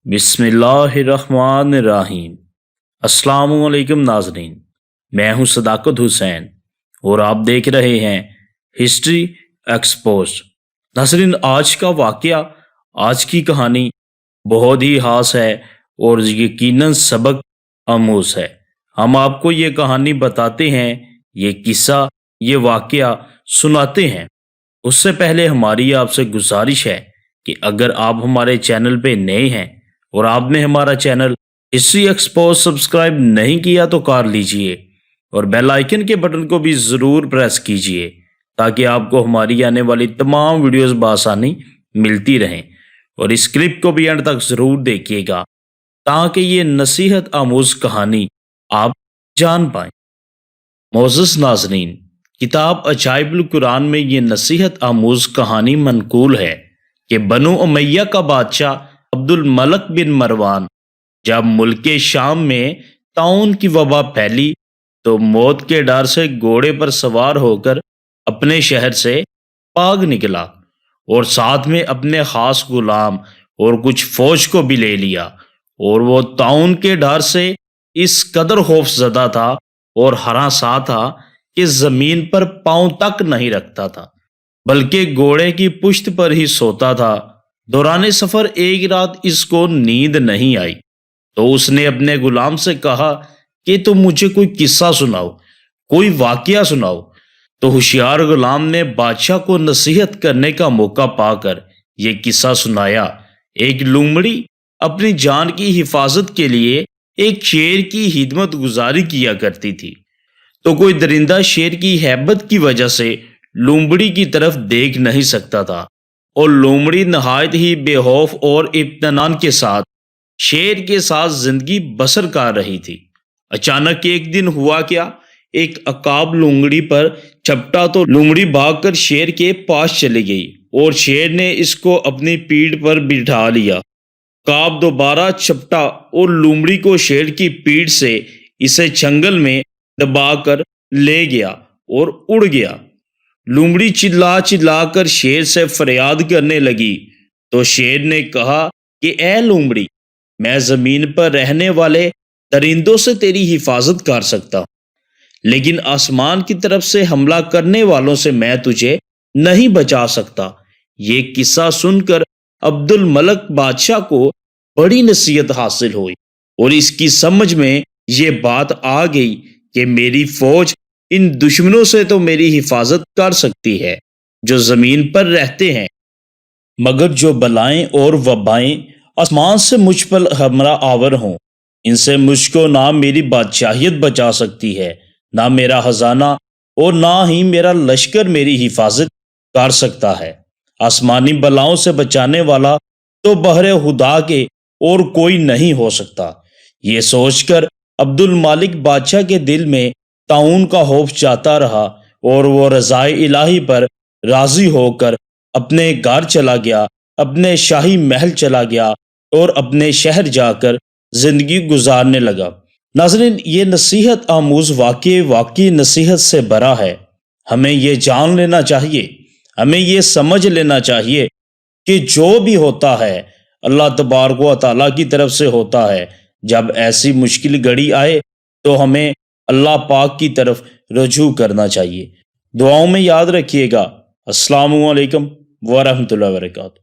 بسم اللہ الرحمن الرحیم۔ السلام علیکم ناظرین، میں ہوں صداقت حسین اور آپ دیکھ رہے ہیں ہسٹری ایکسپوزڈ۔ ناظرین، آج کا واقعہ، آج کی کہانی بہت ہی خاص ہے اور یقیناً سبق آموز ہے۔ ہم آپ کو یہ کہانی بتاتے ہیں، یہ قصہ، یہ واقعہ سناتے ہیں۔ اس سے پہلے ہماری آپ سے گزارش ہے کہ اگر آپ ہمارے چینل پہ نئے ہیں اور آپ نے ہمارا چینل ہسٹری ایکسپوز سبسکرائب نہیں کیا تو کر لیجئے اور بیل آئیکن کے بٹن کو بھی ضرور پریس کیجئے تاکہ آپ کو ہماری آنے والی تمام ویڈیوز بآسانی ملتی رہیں، اور اس کلپ کو بھی اینڈ تک ضرور دیکھیے گا تاکہ یہ نصیحت آموز کہانی آپ جان پائیں۔ معزز ناظرین، کتاب عجائب القرآن میں یہ نصیحت آموز کہانی منقول ہے کہ بنو امیہ کا بادشاہ عبد الملک بن مروان جب ملک شام میں طاعون کی وبا پھیلی تو موت کے ڈر سے گھوڑے پر سوار ہو کر اپنے شہر سے بھاگ نکلا اور ساتھ میں اپنے خاص غلام اور کچھ فوج کو بھی لے لیا، اور وہ طاعون کے ڈر سے اس قدر خوف زدہ تھا اور ہراساں تھا کہ زمین پر پاؤں تک نہیں رکھتا تھا بلکہ گھوڑے کی پشت پر ہی سوتا تھا۔ دوران سفر ایک رات اس کو نیند نہیں آئی تو اس نے اپنے غلام سے کہا کہ تم مجھے کوئی قصہ سناؤ، کوئی واقعہ سناؤ۔ تو ہوشیار غلام نے بادشاہ کو نصیحت کرنے کا موقع پا کر یہ قصہ سنایا۔ ایک لومڑی اپنی جان کی حفاظت کے لیے ایک شیر کی خدمت گزاری کیا کرتی تھی، تو کوئی درندہ شیر کی ہیبت کی وجہ سے لومڑی کی طرف دیکھ نہیں سکتا تھا، اور لومڑی نہایت ہی بے خوف اور اطمینان کے ساتھ شیر کے ساتھ زندگی بسر کر رہی تھی۔ اچانک ایک دن ہوا کیا، ایک عقاب لومڑی پر چپٹا تو لومڑی بھاگ کر شیر کے پاس چلی گئی اور شیر نے اس کو اپنی پیٹھ پر بٹھا لیا۔ عقاب دوبارہ چپٹا اور لومڑی کو شیر کی پیٹھ سے اسے جنگل میں دبا کر لے گیا اور اڑ گیا۔ لومڑی چلا چلا کر شیر سے فریاد کرنے لگی تو شیر نے کہا کہ اے لومڑی، میں زمین پر رہنے والے درندوں سے تیری حفاظت کر سکتا ہوں، لیکن آسمان کی طرف سے حملہ کرنے والوں سے میں تجھے نہیں بچا سکتا۔ یہ قصہ سن کر عبد الملک بادشاہ کو بڑی نصیحت حاصل ہوئی اور اس کی سمجھ میں یہ بات آ گئی کہ میری فوج ان دشمنوں سے تو میری حفاظت کر سکتی ہے جو زمین پر رہتے ہیں، مگر جو بلائیں اور وبائیں آسمان سے مجھ پر ہمراہ آور ہوں، ان سے مجھ کو نہ میری بادشاہیت بچا سکتی ہے، نہ میرا خزانہ اور نہ ہی میرا لشکر میری حفاظت کر سکتا ہے۔ آسمانی بلاؤں سے بچانے والا تو بحر خدا کے اور کوئی نہیں ہو سکتا۔ یہ سوچ کر عبد الملک بادشاہ کے دل میں طاعون کا خوف جاتا رہا اور وہ رضائے الہی پر راضی ہو کر اپنے گھر چلا گیا، اپنے شاہی محل چلا گیا اور اپنے شہر جا کر زندگی گزارنے لگا۔ ناظرین، یہ نصیحت آموز واقعی نصیحت سے بھرا ہے۔ ہمیں یہ جان لینا چاہیے، ہمیں یہ سمجھ لینا چاہیے کہ جو بھی ہوتا ہے اللہ تبارک و تعالیٰ کی طرف سے ہوتا ہے۔ جب ایسی مشکل گھڑی آئے تو ہمیں اللہ پاک کی طرف رجوع کرنا چاہیے۔ دعاؤں میں یاد رکھیے گا۔ السلام علیکم ورحمۃ اللہ وبرکاتہ۔